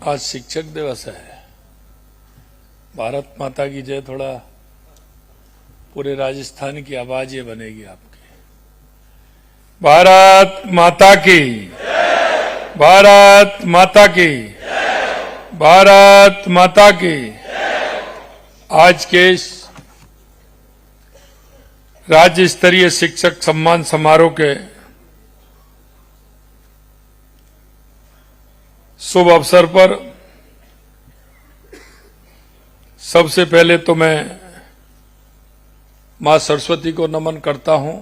आज शिक्षक दिवस है। भारत माता की जय। थोड़ा पूरे राजस्थान की आवाज ये बनेगी आपकी। भारत माता की, भारत माता की, भारत माता की। आज के राज्य स्तरीय शिक्षक सम्मान समारोह के शुभ अवसर पर सबसे पहले तो मैं मां सरस्वती को नमन करता हूं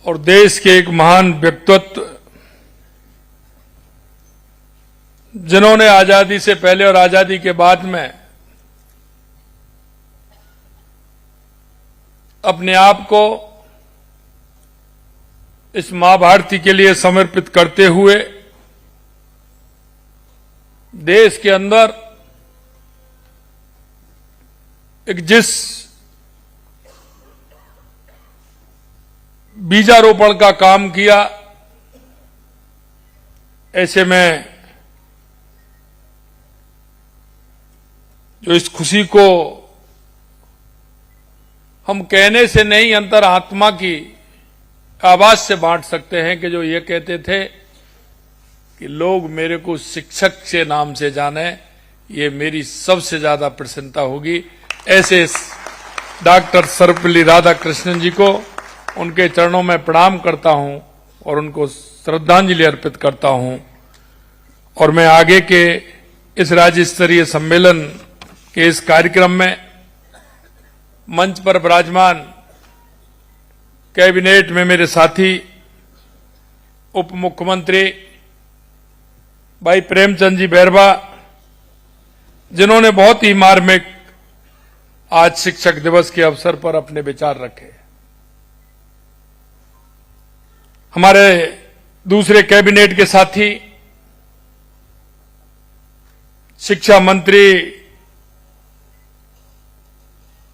और देश के एक महान व्यक्तित्व जिन्होंने आजादी से पहले और आजादी के बाद में अपने आप को इस मां भारती के लिए समर्पित करते हुए देश के अंदर एक जिस बीजारोपण का काम किया, ऐसे में जो इस खुशी को हम कहने से नहीं अंतर आत्मा की आवाज से बांट सकते हैं कि जो ये कहते थे कि लोग मेरे को शिक्षक के नाम से जाने, ये मेरी सबसे ज्यादा प्रसन्नता होगी। ऐसे डॉक्टर सर्वपल्ली राधाकृष्णन जी को उनके चरणों में प्रणाम करता हूं और उनको श्रद्धांजलि अर्पित करता हूं। और मैं आगे के इस राज्य स्तरीय सम्मेलन के इस कार्यक्रम में मंच पर विराजमान कैबिनेट में मेरे साथी उप मुख्यमंत्री भाई प्रेमचंद जी बैरवा, जिन्होंने बहुत ही मार्मिक आज शिक्षक दिवस के अवसर पर अपने विचार रखे। हमारे दूसरे कैबिनेट के साथी शिक्षा मंत्री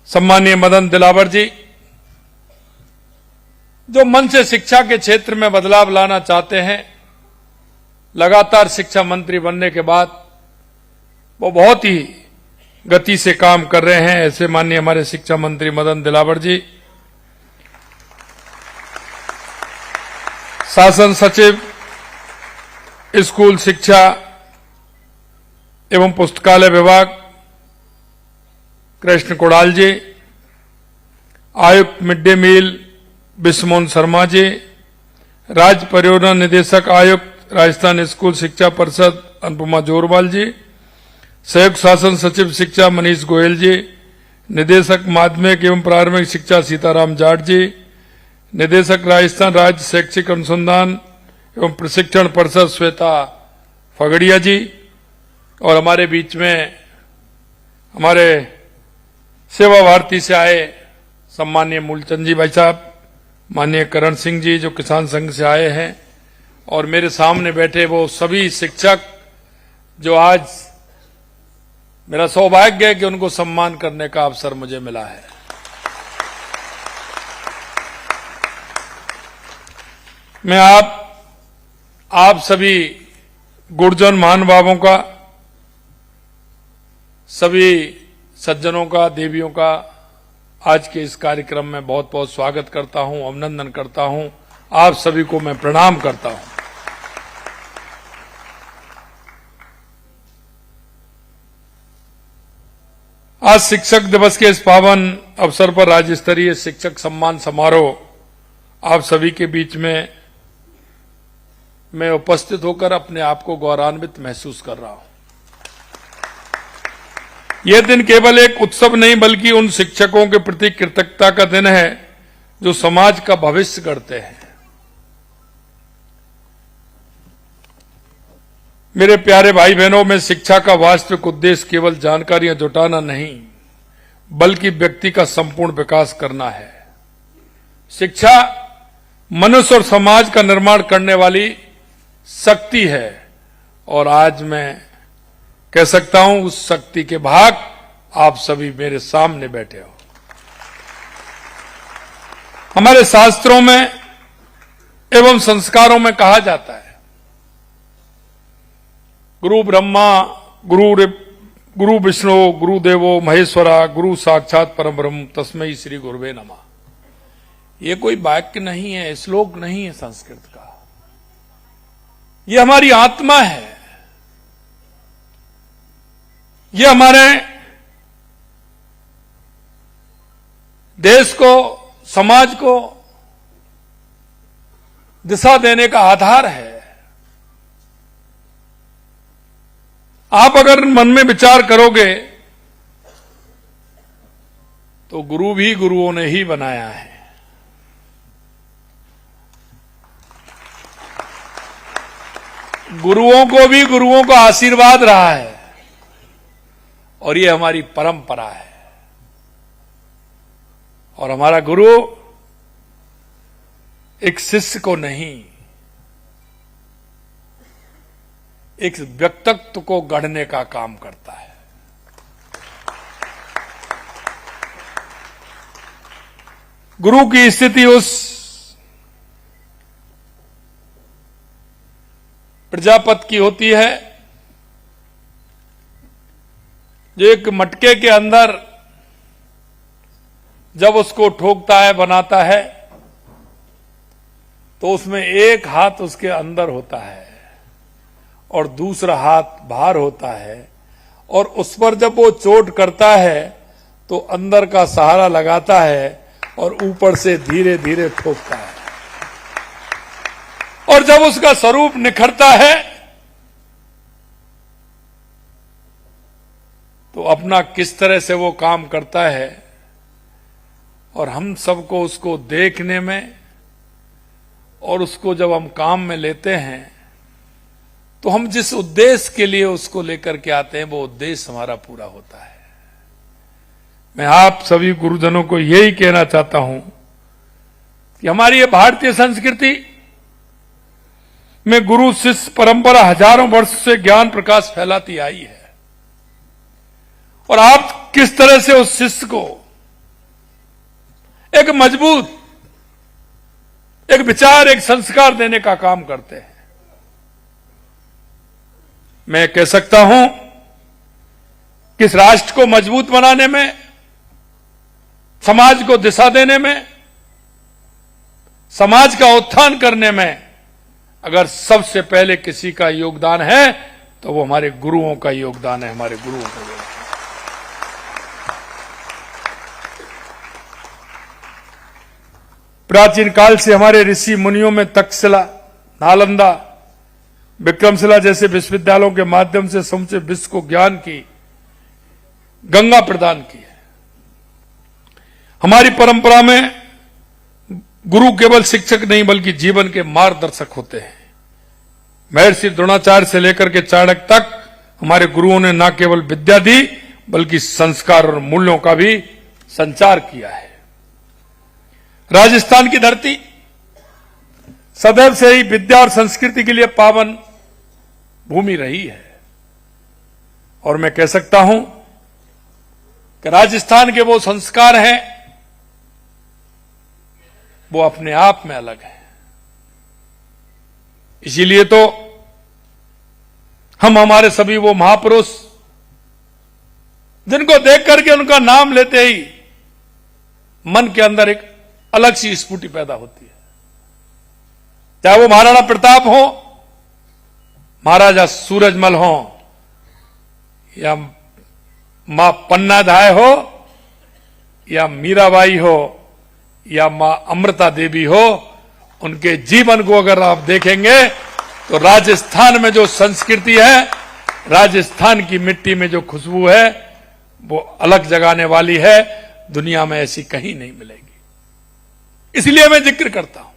सम्मानीय मदन दिलावर जी, जो मन से शिक्षा के क्षेत्र में बदलाव लाना चाहते हैं, लगातार शिक्षा मंत्री बनने के बाद वो बहुत ही गति से काम कर रहे हैं। ऐसे माननीय हमारे शिक्षा मंत्री मदन दिलावर जी, शासन सचिव स्कूल शिक्षा एवं पुस्तकालय विभाग कृष्ण कोडाल जी, आयुक्त mid day meal बिस्मोन Sharma ji, राज्य परियोजना निदेशक आयुक्त राजस्थान स्कूल शिक्षा परिषद अनुपमा जोरवाल जी, संयुक्त शासन सचिव शिक्षा मनीष गोयल जी, निदेशक माध्यमिक एवं प्रारंभिक शिक्षा सीताराम जाट जी, निदेशक राजस्थान राज्य शैक्षिक अनुसंधान एवं प्रशिक्षण परिषद श्वेता फगड़िया जी, और हमारे बीच में हमारे सेवा भारती से आए सम्मानीय मूलचंद जी भाई साहब, माननीय करण सिंह जी जो किसान संघ से आए हैं, और मेरे सामने बैठे वो सभी शिक्षक जो आज मेरा सौभाग्य है कि उनको सम्मान करने का अवसर मुझे मिला है। मैं आप सभी गुरुजन महानुभावों का, सभी सज्जनों का, देवियों का आज के इस कार्यक्रम में बहुत बहुत स्वागत करता हूं, अभिनंदन करता हूं। आप सभी को मैं प्रणाम करता हूं। आज शिक्षक दिवस के इस पावन अवसर पर राज्य स्तरीय शिक्षक सम्मान समारोह आप सभी के बीच में मैं उपस्थित होकर अपने आप को गौरवान्वित महसूस कर रहा हूं। यह दिन केवल एक उत्सव नहीं बल्कि उन शिक्षकों के प्रति कृतज्ञता का दिन है जो समाज का भविष्य गढ़ते हैं। मेरे प्यारे भाई बहनों, में शिक्षा का वास्तविक उद्देश्य केवल जानकारियां जुटाना नहीं बल्कि व्यक्ति का संपूर्ण विकास करना है। शिक्षा मनुष्य और समाज का निर्माण करने वाली शक्ति है और आज मैं कह सकता हूं उस शक्ति के भाग आप सभी मेरे सामने बैठे हो। हमारे शास्त्रों में एवं संस्कारों में कहा जाता है, गुरु ब्रह्मा गुरु विष्णु गुरुदेवो महेश्वरा गुरु साक्षात परम ब्रह्म तस्मै श्री गुरुवे नमः। ये कोई वाक्य नहीं है, श्लोक नहीं है संस्कृत का, ये हमारी आत्मा है। ये हमारे देश को, समाज को दिशा देने का आधार है। आप अगर मन में विचार करोगे तो गुरु भी गुरुओं ने ही बनाया है। गुरुओं को भी गुरुओं का आशीर्वाद रहा है और ये हमारी परंपरा है। और हमारा गुरु एक शिष्य को नहीं, एक व्यक्तित्व को गढ़ने का काम करता है। गुरु की स्थिति उस प्रजापति की होती है जो एक मटके के अंदर जब उसको ठोकता है, बनाता है, तो उसमें एक हाथ उसके अंदर होता है और दूसरा हाथ बाहर होता है, और उस पर जब वो चोट करता है तो अंदर का सहारा लगाता है और ऊपर से धीरे धीरे ठोकता है। और जब उसका स्वरूप निखरता है तो अपना किस तरह से वो काम करता है, और हम सबको उसको देखने में और उसको जब हम काम में लेते हैं तो हम जिस उद्देश्य के लिए उसको लेकर के आते हैं वो उद्देश्य हमारा पूरा होता है। मैं आप सभी गुरुजनों को यही कहना चाहता हूं कि हमारी ये भारतीय संस्कृति में गुरु शिष्य परंपरा हजारों वर्ष से ज्ञान प्रकाश फैलाती आई है, और आप किस तरह से उस शिष्य को एक मजबूत, एक विचार, एक संस्कार देने का काम करते हैं। मैं कह सकता हूं कि इस राष्ट्र को मजबूत बनाने में, समाज को दिशा देने में, समाज का उत्थान करने में अगर सबसे पहले किसी का योगदान है तो वो हमारे गुरुओं का योगदान है, हमारे गुरुओं का योगदान। प्राचीन काल से हमारे ऋषि मुनियों में तक्षशिला, नालंदा, विक्रमशिला जैसे विश्वविद्यालयों के माध्यम से समूचे विश्व को ज्ञान की गंगा प्रदान की है। हमारी परंपरा में गुरु केवल शिक्षक नहीं बल्कि जीवन के मार्गदर्शक होते हैं। महर्षि द्रोणाचार्य से लेकर के चाणक्य तक हमारे गुरुओं ने न केवल विद्या दी बल्कि संस्कार और मूल्यों का भी संचार किया है। राजस्थान की धरती सदैव से ही विद्या और संस्कृति के लिए पावन भूमि रही है, और मैं कह सकता हूं कि राजस्थान के वो संस्कार हैं वो अपने आप में अलग है। इसीलिए तो हम हमारे सभी वो महापुरुष जिनको देख करके उनका नाम लेते ही मन के अंदर एक अलग सी स्फूर्ति पैदा होती है। चाहे वो महाराणा प्रताप हो, महाराजा सूरजमल हो, या मां पन्नाधाय हो, या मीराबाई हो, या मां अमृता देवी हो, उनके जीवन को अगर आप देखेंगे तो राजस्थान में जो संस्कृति है, राजस्थान की मिट्टी में जो खुशबू है वो अलग जगाने वाली है, दुनिया में ऐसी कहीं नहीं मिलेगी। इसलिए मैं जिक्र करता हूं।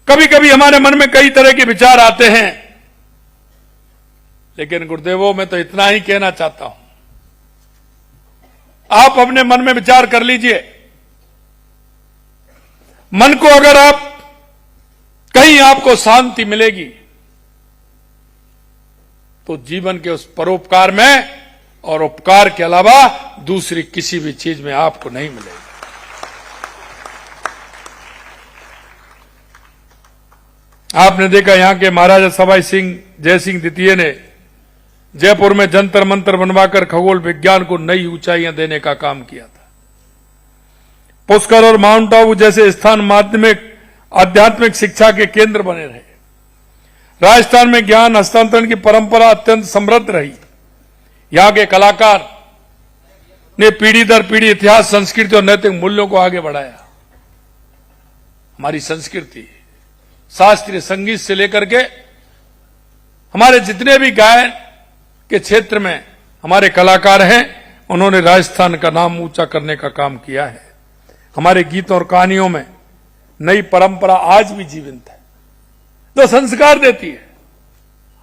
कभी कभी हमारे मन में कई तरह के विचार आते हैं, लेकिन गुरुदेवों मैं तो इतना ही कहना चाहता हूं, आप अपने मन में विचार कर लीजिए। मन को अगर आप कहीं आपको शांति मिलेगी तो जीवन के उस परोपकार में और उपकार के अलावा दूसरी किसी भी चीज में आपको नहीं मिलेगी। आपने देखा यहां के महाराजा सवाई सिंह जय सिंह द्वितीय ने जयपुर में जंतर मंतर बनवाकर खगोल विज्ञान को नई ऊंचाइयां देने का काम किया था। पुष्कर और माउंट आबू जैसे स्थान माध्यमिक आध्यात्मिक शिक्षा के केंद्र बने रहे। राजस्थान में ज्ञान हस्तांतरण की परंपरा अत्यंत समृद्ध रही। यहां के कलाकार ने पीढ़ी दर पीढ़ी इतिहास, संस्कृति और नैतिक मूल्यों को आगे बढ़ाया। हमारी संस्कृति, शास्त्रीय संगीत से लेकर के हमारे जितने भी गायन के क्षेत्र में हमारे कलाकार हैं, उन्होंने राजस्थान का नाम ऊंचा करने का काम किया है। हमारे गीतों और कहानियों में नई परंपरा आज भी जीवंत है, जो संस्कार देती है,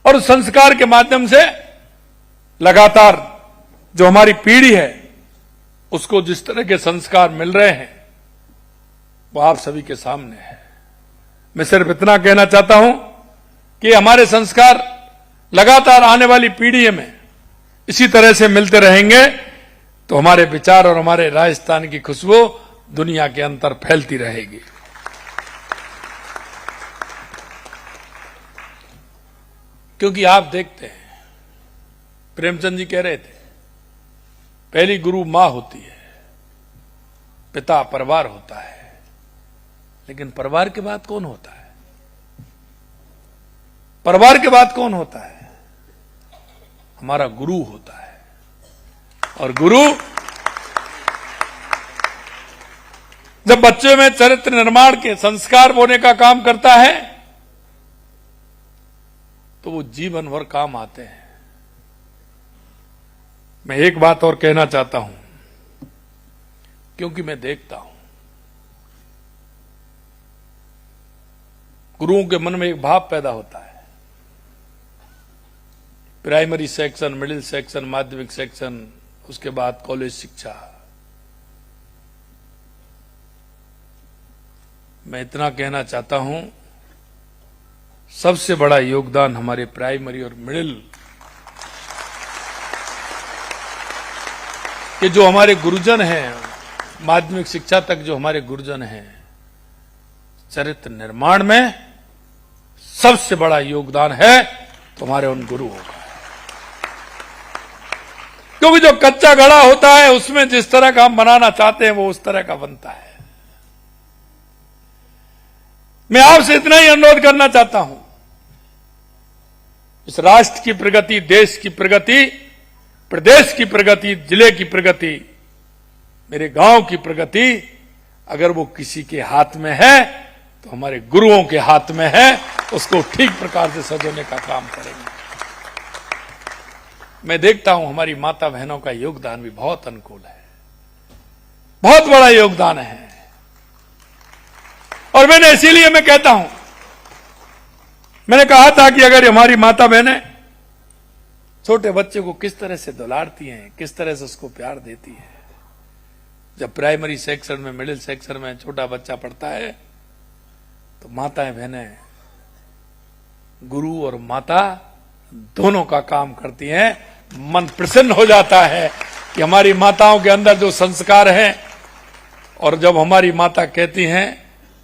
और उस संस्कार के माध्यम से लगातार जो हमारी पीढ़ी है उसको जिस तरह के संस्कार मिल रहे हैं वो आप सभी के सामने है। मैं सिर्फ इतना कहना चाहता हूं कि हमारे संस्कार लगातार आने वाली पीढ़ी में इसी तरह से मिलते रहेंगे तो हमारे विचार और हमारे राजस्थान की खुशबू दुनिया के अंदर फैलती रहेगी। क्योंकि आप देखते हैं, प्रेमचंद जी कह रहे थे, पहली गुरु मां होती है, पिता परिवार होता है, लेकिन परिवार के बाद कौन होता है? परिवार के बाद कौन होता है? हमारा गुरु होता है। और गुरु जब बच्चों में चरित्र निर्माण के संस्कार बोने का काम करता है तो वो जीवन भर काम आते हैं। मैं एक बात और कहना चाहता हूं, क्योंकि मैं देखता हूं गुरुओं के मन में एक भाव पैदा होता है। प्राइमरी सेक्शन, मिडिल सेक्शन, माध्यमिक सेक्शन, उसके बाद कॉलेज शिक्षा। मैं इतना कहना चाहता हूं, सबसे बड़ा योगदान हमारे प्राइमरी और मिडिल के जो हमारे गुरुजन हैं, माध्यमिक शिक्षा तक जो हमारे गुरुजन हैं, चरित्र निर्माण में सबसे बड़ा योगदान है तो हमारे उन गुरुओं का। क्योंकि जो कच्चा घड़ा होता है उसमें जिस तरह का हम बनाना चाहते हैं वो उस तरह का बनता है। मैं आपसे इतना ही अनुरोध करना चाहता हूं, इस राष्ट्र की प्रगति, देश की प्रगति, प्रदेश की प्रगति, जिले की प्रगति, मेरे गांव की प्रगति अगर वो किसी के हाथ में है तो हमारे गुरुओं के हाथ में है। उसको ठीक प्रकार से सजोने का काम करेंगे। मैं देखता हूं हमारी माता बहनों का योगदान भी बहुत अनुकूल है, बहुत बड़ा योगदान है। और मैंने इसीलिए मैं कहता हूं, मैंने कहा था कि अगर हमारी माता बहनें छोटे बच्चे को किस तरह से दुलारती हैं, किस तरह से उसको प्यार देती हैं। जब प्राइमरी सेक्शन में, मिडिल सेक्शन में छोटा बच्चा पढ़ता है तो माताएं बहनें, गुरु और माता दोनों का काम करती हैं। मन प्रसन्न हो जाता है कि हमारी माताओं के अंदर जो संस्कार हैं, और जब हमारी माता कहती हैं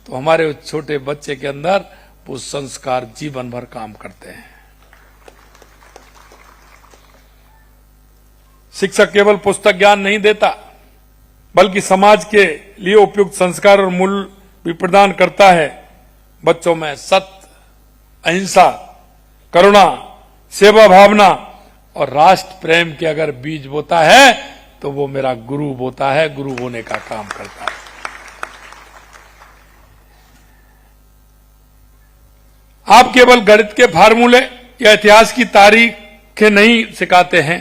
तो हमारे उस छोटे बच्चे के अंदर वो संस्कार जीवन भर काम करते हैं। शिक्षक केवल पुस्तक ज्ञान नहीं देता, बल्कि समाज के लिए उपयुक्त संस्कार और मूल्य भी प्रदान करता है। बच्चों में सत्य, अहिंसा, करुणा, सेवा भावना और राष्ट्र प्रेम के अगर बीज बोता है तो वो मेरा गुरु बोता है, गुरु बोने का काम करता है। आप केवल गणित के फार्मूले या इतिहास की तारीखें नहीं सिखाते हैं,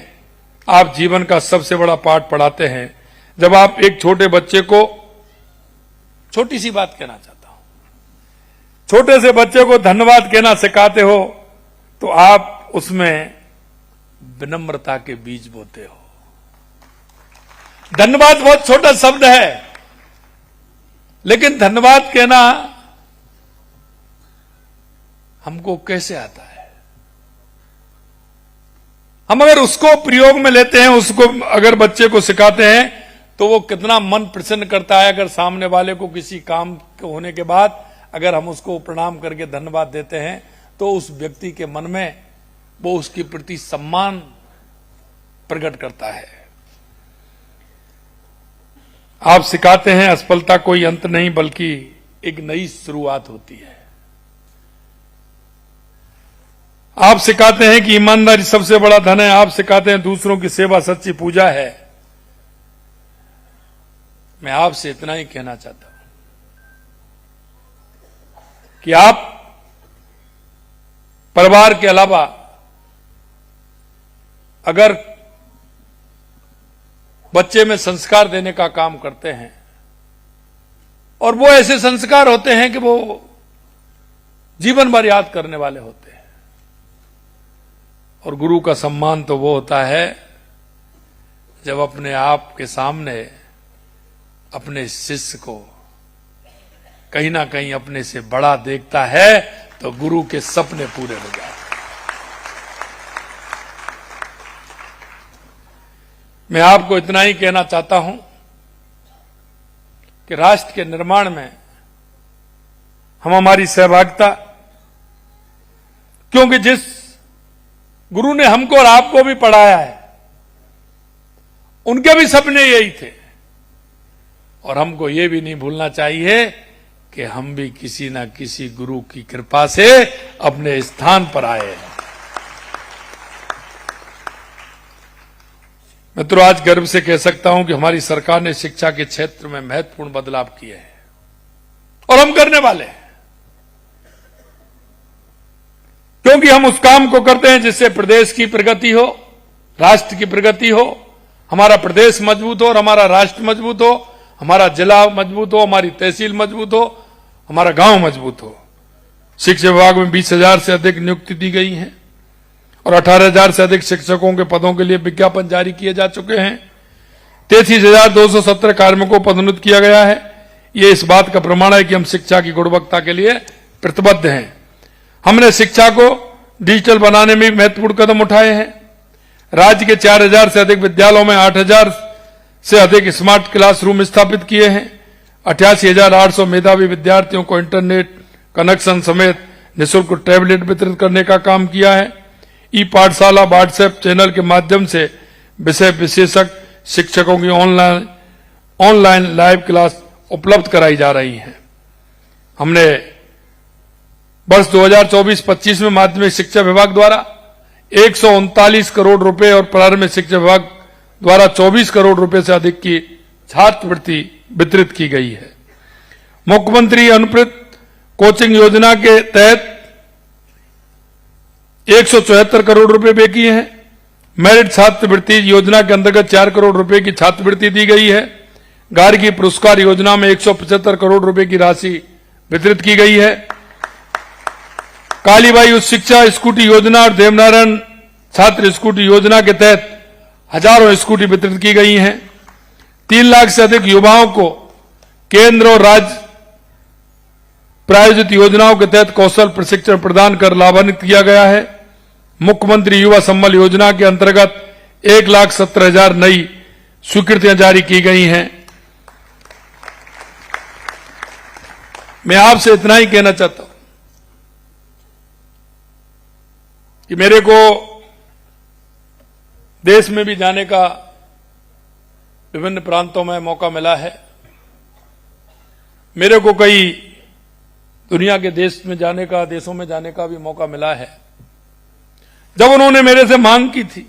आप जीवन का सबसे बड़ा पाठ पढ़ाते हैं। जब आप एक छोटे बच्चे को, छोटी सी बात कहना चाहता हूं, छोटे से बच्चे को धन्यवाद कहना सिखाते हो तो आप उसमें विनम्रता के बीज बोते हो। धन्यवाद बहुत छोटा शब्द है, लेकिन धन्यवाद कहना हमको कैसे आता है? हम अगर उसको प्रयोग में लेते हैं, उसको अगर बच्चे को सिखाते हैं तो वो कितना मन प्रसन्न करता है। अगर सामने वाले को किसी काम होने के बाद अगर हम उसको प्रणाम करके धन्यवाद देते हैं तो उस व्यक्ति के मन में वो उसके प्रति सम्मान प्रकट करता है। आप सिखाते हैं असफलता कोई अंत नहीं बल्कि एक नई शुरुआत होती है। आप सिखाते हैं कि ईमानदारी सबसे बड़ा धन है। आप सिखाते हैं दूसरों की सेवा सच्ची पूजा है। मैं आपसे इतना ही कहना चाहता हूं कि आप परिवार के अलावा अगर बच्चे में संस्कार देने का काम करते हैं और वो ऐसे संस्कार होते हैं कि वो जीवन भर याद करने वाले होते हैं। और गुरु का सम्मान तो वो होता है जब अपने आप के सामने अपने शिष्य को कहीं ना कहीं अपने से बड़ा देखता है तो गुरु के सपने पूरे हो जाते। मैं आपको इतना ही कहना चाहता हूं कि राष्ट्र के निर्माण में हम हमारी सहभागिता, क्योंकि जिस गुरु ने हमको और आपको भी पढ़ाया है उनके भी सपने यही थे। और हमको ये भी नहीं भूलना चाहिए कि हम भी किसी ना किसी गुरु की कृपा से अपने स्थान पर आए हैं। मित्रों, आज गर्व से कह सकता हूं कि हमारी सरकार ने शिक्षा के क्षेत्र में महत्वपूर्ण बदलाव किए हैं और हम करने वाले हैं, क्योंकि हम उस काम को करते हैं जिससे प्रदेश की प्रगति हो, राष्ट्र की प्रगति हो, हमारा प्रदेश मजबूत हो और हमारा राष्ट्र मजबूत हो, हमारा जिला मजबूत हो, हमारी तहसील मजबूत हो, हमारा गांव मजबूत हो। शिक्षा विभाग में 20,000 से अधिक नियुक्ति दी गई हैं और 18,000 से अधिक शिक्षकों के पदों के लिए विज्ञापन जारी किए जा चुके हैं। 33,217 कार्मिकों को पदोन्नत किया गया है। ये इस बात का प्रमाण है कि हम शिक्षा की गुणवत्ता के लिए प्रतिबद्ध हैं। हमने शिक्षा को डिजिटल बनाने में महत्वपूर्ण कदम उठाए हैं। राज्य के 4,000 से अधिक विद्यालयों में 8,000 से अधिक स्मार्ट क्लासरूम स्थापित किए हैं। 88,800 मेधावी विद्यार्थियों को इंटरनेट कनेक्शन समेत निःशुल्क टैबलेट वितरित करने का काम किया है। ई पाठशाला व्हाट्सएप चैनल के माध्यम से विषय विशेषज्ञ शिक्षकों की ऑनलाइन लाइव क्लास उपलब्ध कराई जा रही है। हमने वर्ष 2024-25 में माध्यमिक शिक्षा विभाग द्वारा 139 करोड़ रुपए और प्रारंभिक शिक्षा विभाग द्वारा 24 करोड़ रुपए से अधिक की छात्रवृत्ति वितरित की गई है। मुख्यमंत्री अनुप्रत कोचिंग योजना के तहत 174 करोड़ रुपए व्यय किए हैं। मेरिट छात्रवृत्ति योजना के अंतर्गत 4 करोड़ रुपए की छात्रवृत्ति दी गई है। गार्गी पुरस्कार योजना में 175 करोड़ रुपए की राशि वितरित की गई है। कालीबाई उच्च शिक्षा स्कूटी योजना और देवनारायण छात्र स्कूटी योजना के तहत हजारों स्कूटी वितरित की गई हैं। 3 लाख से अधिक युवाओं को केंद्र और राज्य प्रायोजित योजनाओं के तहत कौशल प्रशिक्षण प्रदान कर लाभान्वित किया गया है। मुख्यमंत्री युवा संबल योजना के अंतर्गत 1,17,000 नई स्वीकृतियां जारी की गई हैं। मैं आपसे इतना ही कहना चाहता हूं कि मेरे को देश में भी जाने का विभिन्न प्रांतों में मौका मिला है। मेरे को कई दुनिया के देशों में जाने का भी मौका मिला है। जब उन्होंने मेरे से मांग की थी,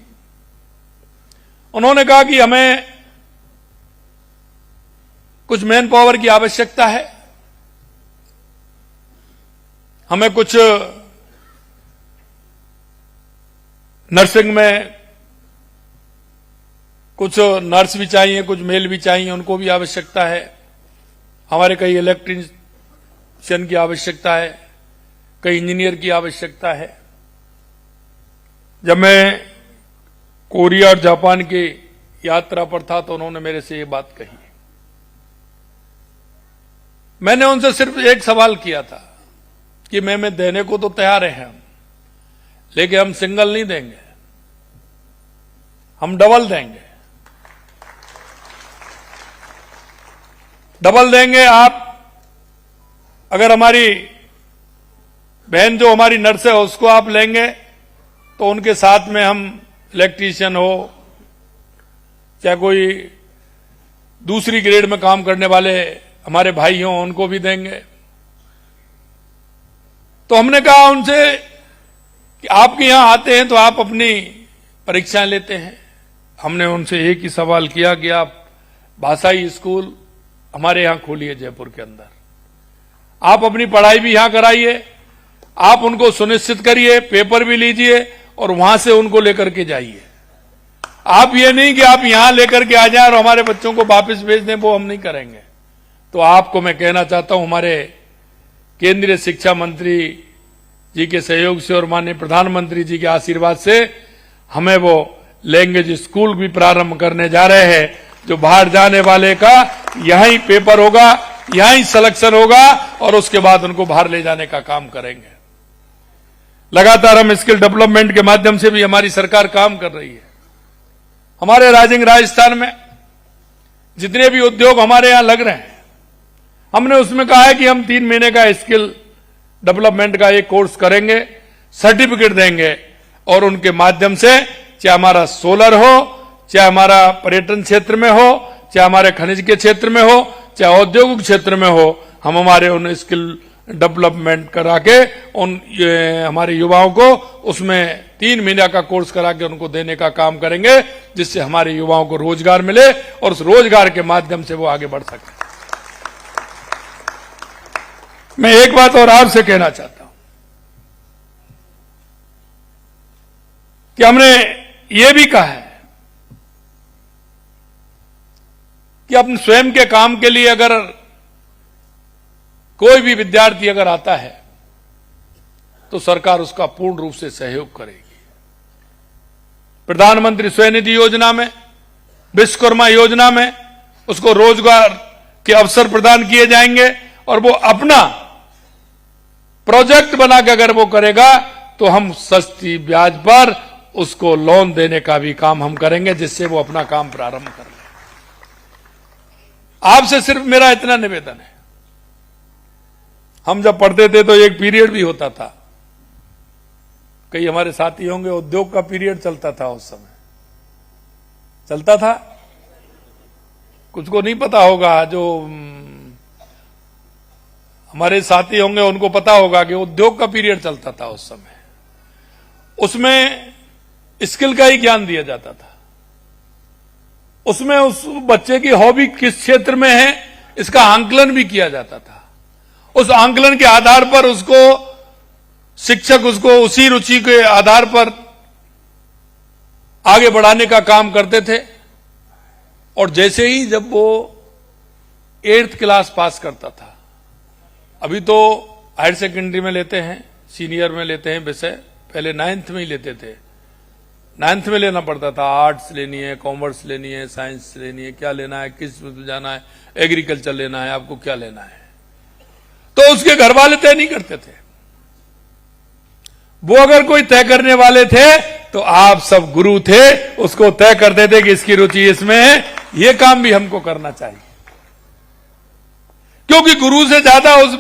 उन्होंने कहा कि हमें कुछ मैन पावर की आवश्यकता है, हमें कुछ नर्सिंग में कुछ नर्स भी चाहिए, कुछ मेल भी चाहिए, उनको भी आवश्यकता है, हमारे कई इलेक्ट्रीशियन की आवश्यकता है, कई इंजीनियर की आवश्यकता है। जब मैं कोरिया और जापान की यात्रा पर था तो उन्होंने मेरे से ये बात कही। मैंने उनसे सिर्फ एक सवाल किया था कि मैं देने को तो तैयार हैं हम, लेकिन हम सिंगल नहीं देंगे, हम डबल देंगे। डबल देंगे। आप अगर हमारी बहन जो हमारी नर्स है उसको आप लेंगे तो उनके साथ में हम इलेक्ट्रीशियन हो चाहे कोई दूसरी ग्रेड में काम करने वाले हमारे भाई हों उनको भी देंगे। तो हमने कहा उनसे कि आपके यहां आते हैं तो आप अपनी परीक्षाएं लेते हैं। हमने उनसे एक ही सवाल किया कि आप भाषाई स्कूल हमारे यहां खोलिए जयपुर के अंदर, आप अपनी पढ़ाई भी यहां कराइए, आप उनको सुनिश्चित करिए, पेपर भी लीजिए और वहां से उनको लेकर के जाइए। आप ये नहीं कि आप यहां लेकर के आ जाएं और हमारे बच्चों को वापस भेज दें, वो हम नहीं करेंगे। तो आपको मैं कहना चाहता हूं, हमारे केंद्रीय शिक्षा मंत्री जी के सहयोग से और माननीय प्रधानमंत्री जी के आशीर्वाद से हमें वो लैंग्वेज स्कूल भी प्रारंभ करने जा रहे हैं, जो बाहर जाने वाले का यहीं पेपर होगा, यहीं सिलेक्शन होगा और उसके बाद उनको बाहर ले जाने का काम करेंगे। लगातार हम स्किल डेवलपमेंट के माध्यम से भी हमारी सरकार काम कर रही है। हमारे राजस्थान में जितने भी उद्योग हमारे यहां लग रहे हैं, हमने उसमें कहा है कि हम 3 महीने का स्किल डेवलपमेंट का एक कोर्स करेंगे, सर्टिफिकेट देंगे और उनके माध्यम से चाहे हमारा सोलर हो, चाहे हमारा पर्यटन क्षेत्र में हो, चाहे हमारे खनिज के क्षेत्र में हो, चाहे औद्योगिक क्षेत्र में हो, हम हमारे उन स्किल डेवलपमेंट करा के हमारे युवाओं को उसमें 3 महीने का कोर्स करा के उनको देने का काम करेंगे, जिससे हमारे युवाओं को रोजगार मिले और उस रोजगार के माध्यम से वो आगे बढ़ सके। मैं एक बात और आपसे कहना चाहता हूं कि हमने ये भी कहा है कि अपने स्वयं के काम के लिए अगर कोई भी विद्यार्थी अगर आता है तो सरकार उसका पूर्ण रूप से सहयोग करेगी। प्रधानमंत्री स्वनिधि योजना में, विश्वकर्मा योजना में उसको रोजगार के अवसर प्रदान किए जाएंगे और वो अपना प्रोजेक्ट बना के अगर वो करेगा तो हम सस्ती ब्याज पर उसको लोन देने का भी काम हम करेंगे, जिससे वो अपना काम प्रारंभ कर ले। आपसे सिर्फ मेरा इतना निवेदन है, हम जब पढ़ते थे तो एक पीरियड भी होता था, कई हमारे साथी होंगे, उद्योग का पीरियड चलता था, उस समय चलता था, कुछ को नहीं पता होगा, जो हमारे साथी होंगे उनको पता होगा कि उद्योग का पीरियड चलता था उस समय। उसमें स्किल का ही ज्ञान दिया जाता था, उसमें उस बच्चे की हॉबी किस क्षेत्र में है इसका आंकलन भी किया जाता था। उस आंकलन के आधार पर उसको शिक्षक उसको उसी रुचि के आधार पर आगे बढ़ाने का काम करते थे। और जैसे ही जब वो 8th क्लास पास करता था, अभी तो हायर सेकेंडरी में लेते हैं, सीनियर में लेते हैं विषय, पहले 9th में ही लेते थे, 9th में लेना पड़ता था, आर्ट्स लेनी है, कॉमर्स लेनी है, साइंस लेनी है, क्या लेना है, किस में जाना है, एग्रीकल्चर लेना है, आपको क्या लेना है, तो उसके घर वाले तय नहीं करते थे। वो अगर कोई तय करने वाले थे तो आप सब गुरु थे, उसको तय करते थे कि इसकी रुचि इसमें है, ये काम भी हमको करना चाहिए, क्योंकि गुरु से ज्यादा उस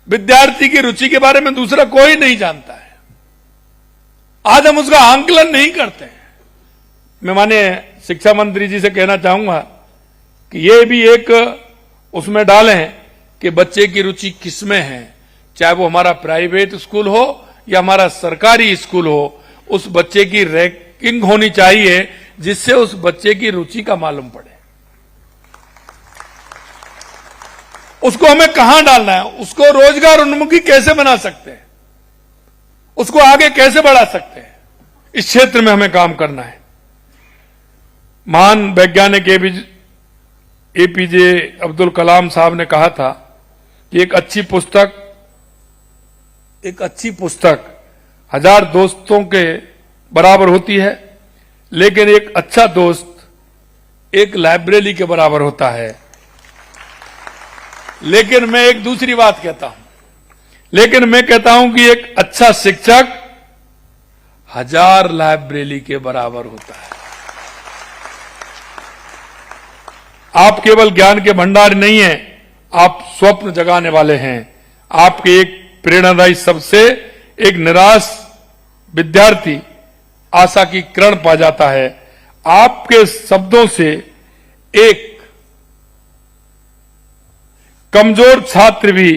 विद्यार्थी की रुचि के बारे में दूसरा कोई नहीं जानता है। आज हम उसका आंकलन नहीं करते हैं। मैं माननीय शिक्षा मंत्री जी से कहना चाहूंगा कि ये भी एक उसमें डालें कि बच्चे की रुचि किसमें है, चाहे वो हमारा प्राइवेट स्कूल हो या हमारा सरकारी स्कूल हो, उस बच्चे की रैंकिंग होनी चाहिए, जिससे उस बच्चे की रुचि का मालूम पड़े। उसको हमें कहां डालना है, उसको रोजगार उन्मुखी कैसे बना सकते हैं, उसको आगे कैसे बढ़ा सकते हैं, इस क्षेत्र में हमें काम करना है। महान वैज्ञानिक एपीजे अब्दुल कलाम साहब ने कहा था कि एक अच्छी पुस्तक 1000 दोस्तों के बराबर होती है, लेकिन एक अच्छा दोस्त एक लाइब्रेरी के बराबर होता है। लेकिन मैं एक दूसरी बात कहता हूं, लेकिन मैं कहता हूं कि एक अच्छा शिक्षक 1000 लाइब्रेरी के बराबर होता है। आप केवल ज्ञान के भंडार नहीं है, आप स्वप्न जगाने वाले हैं। आपके एक प्रेरणादायी शब्द से एक निराश विद्यार्थी आशा की किरण पा जाता है। आपके शब्दों से एक कमजोर छात्र भी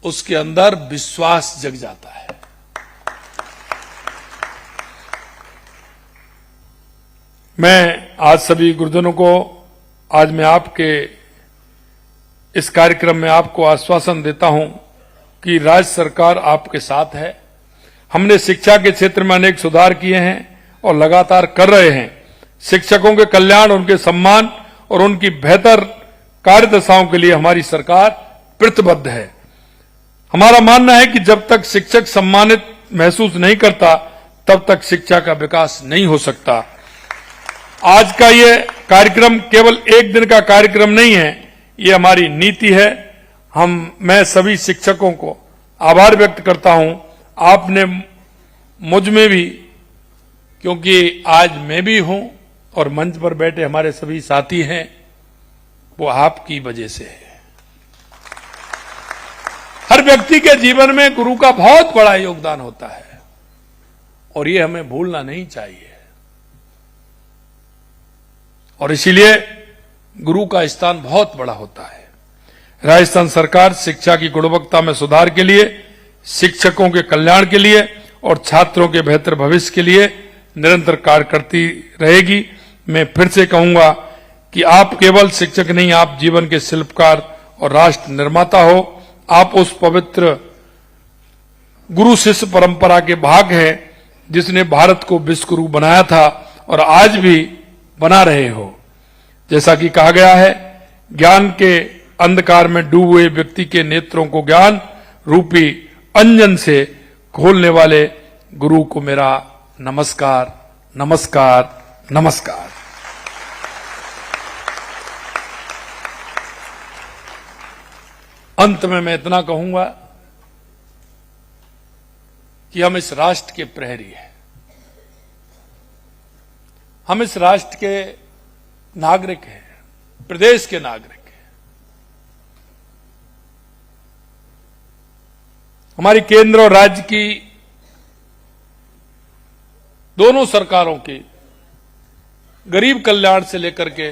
उसके अंदर विश्वास जग जाता है। मैं आज सभी गुरुजनों को आज मैं आपके इस कार्यक्रम में आपको आश्वासन देता हूं कि राज्य सरकार आपके साथ है। हमने शिक्षा के क्षेत्र में अनेक सुधार किए हैं और लगातार कर रहे हैं। शिक्षकों के कल्याण, उनके सम्मान और उनकी बेहतर कार्यदशाओं के लिए हमारी सरकार प्रतिबद्ध है। हमारा मानना है कि जब तक शिक्षक सम्मानित महसूस नहीं करता तब तक शिक्षा का विकास नहीं हो सकता। आज का ये कार्यक्रम केवल एक दिन का कार्यक्रम नहीं है, ये हमारी नीति है। मैं सभी शिक्षकों को आभार व्यक्त करता हूं। आपने मुझ में भी, क्योंकि आज मैं भी हूं और मंच पर बैठे हमारे सभी साथी हैं, वो आपकी वजह से है। हर व्यक्ति के जीवन में गुरु का बहुत बड़ा योगदान होता है और ये हमें भूलना नहीं चाहिए। और इसीलिए गुरु का स्थान बहुत बड़ा होता है। राजस्थान सरकार शिक्षा की गुणवत्ता में सुधार के लिए, शिक्षकों के कल्याण के लिए और छात्रों के बेहतर भविष्य के लिए निरंतर कार्य करती रहेगी। मैं फिर से कहूंगा कि आप केवल शिक्षक नहीं, आप जीवन के शिल्पकार और राष्ट्र निर्माता हो। आप उस पवित्र गुरु शिष्य परंपरा के भाग हैं जिसने भारत को विश्व गुरु बनाया था और आज भी बना रहे हो। जैसा कि कहा गया है, ज्ञान के अंधकार में डूबे हुए व्यक्ति के नेत्रों को ज्ञान रूपी अंजन से खोलने वाले गुरु को मेरा नमस्कार, नमस्कार, नमस्कार। अंत में मैं इतना कहूंगा कि हम इस राष्ट्र के प्रहरी हैं। हम इस राष्ट्र के नागरिक हैं, प्रदेश के नागरिक हैं। हमारी केंद्र और राज्य की दोनों सरकारों की गरीब कल्याण से लेकर के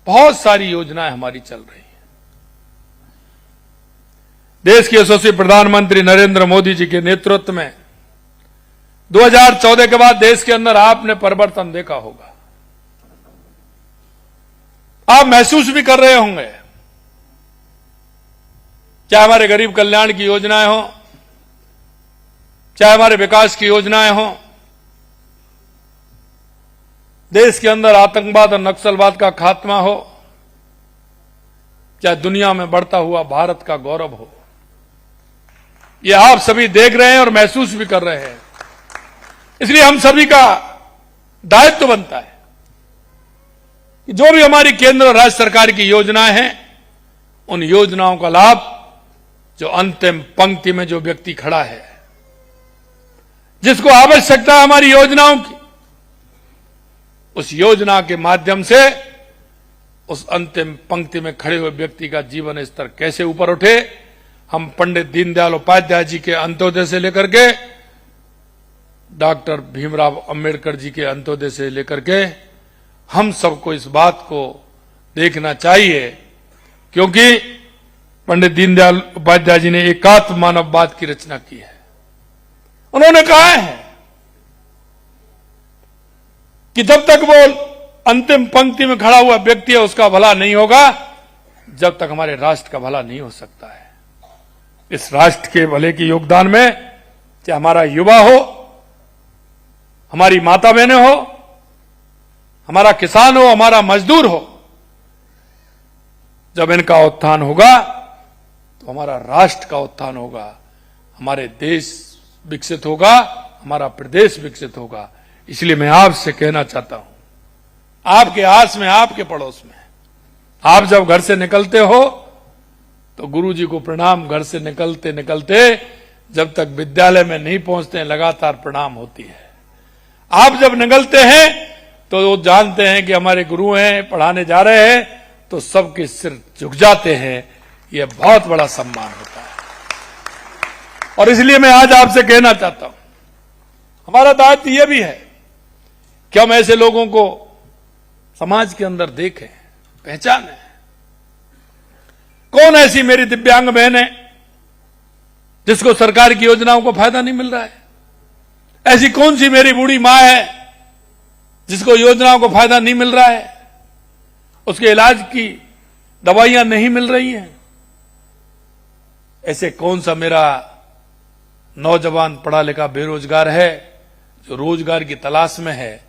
बहुत सारी योजनाएं हमारी चल रही हैं। देश के यशस्वी प्रधानमंत्री नरेंद्र मोदी जी के नेतृत्व में 2014 के बाद देश के अंदर आपने परिवर्तन देखा होगा। आप महसूस भी कर रहे होंगे, चाहे हमारे गरीब कल्याण की योजनाएं हो, चाहे हमारे विकास की योजनाएं हो, देश के अंदर आतंकवाद और नक्सलवाद का खात्मा हो, चाहे दुनिया में बढ़ता हुआ भारत का गौरव हो, ये आप सभी देख रहे हैं और महसूस भी कर रहे हैं। इसलिए हम सभी का दायित्व बनता है कि जो भी हमारी केंद्र और राज्य सरकार की योजनाएं हैं, उन योजनाओं का लाभ जो अंतिम पंक्ति में जो व्यक्ति खड़ा है, जिसको आवश्यकता है हमारी योजनाओं की, उस योजना के माध्यम से उस अंतिम पंक्ति में खड़े हुए व्यक्ति का जीवन स्तर कैसे ऊपर उठे। हम पंडित दीनदयाल उपाध्याय जी के अंत्योदय से लेकर के डॉक्टर भीमराव अंबेडकर जी के अंत्योदय से लेकर के हम सबको इस बात को देखना चाहिए, क्योंकि पंडित दीनदयाल उपाध्याय जी ने एकात्म मानववाद की रचना की है। उन्होंने कहा है कि जब तक वो अंतिम पंक्ति में खड़ा हुआ व्यक्ति है उसका भला नहीं होगा, जब तक हमारे राष्ट्र का भला नहीं हो सकता है। इस राष्ट्र के भले के योगदान में चाहे हमारा युवा हो, हमारी माता बहनें हो, हमारा किसान हो, हमारा मजदूर हो, जब इनका उत्थान होगा तो हमारा राष्ट्र का उत्थान होगा, हमारे देश विकसित होगा, हमारा प्रदेश विकसित होगा। इसलिए मैं आपसे कहना चाहता हूं, आपके आस में, आपके पड़ोस में, आप जब घर से निकलते हो तो गुरु जी को प्रणाम। घर से निकलते निकलते जब तक विद्यालय में नहीं पहुंचते हैं लगातार प्रणाम होती है। आप जब निकलते हैं तो वो जानते हैं कि हमारे गुरु हैं, पढ़ाने जा रहे हैं, तो सबके सिर झुक जाते हैं। यह बहुत बड़ा सम्मान होता है। और इसलिए मैं आज आपसे कहना चाहता हूं, हमारा दायित्व यह भी है कि हम ऐसे लोगों को समाज के अंदर देखें, पहचानें। कौन ऐसी मेरी दिव्यांग बहन है जिसको सरकार की योजनाओं को फायदा नहीं मिल रहा है? ऐसी कौन सी मेरी बूढ़ी मां है जिसको योजनाओं को फायदा नहीं मिल रहा है, उसके इलाज की दवाइयां नहीं मिल रही हैं? ऐसे कौन सा मेरा नौजवान पढ़ा लिखा बेरोजगार है जो रोजगार की तलाश में है,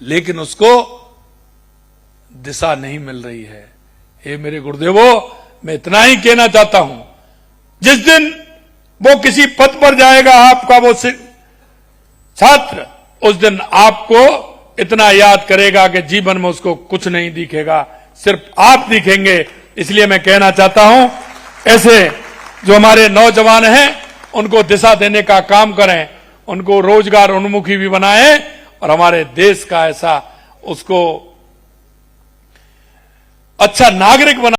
लेकिन उसको दिशा नहीं मिल रही है? हे मेरे गुरुदेवों, मैं इतना ही कहना चाहता हूं, जिस दिन वो किसी पद पर जाएगा, आपका वो छात्र, उस दिन आपको इतना याद करेगा कि जीवन में उसको कुछ नहीं दिखेगा, सिर्फ आप दिखेंगे। इसलिए मैं कहना चाहता हूं, ऐसे जो हमारे नौजवान हैं उनको दिशा देने का काम करें, उनको रोजगार उन्मुखी भी बनाएं और हमारे देश का ऐसा उसको अच्छा नागरिक बना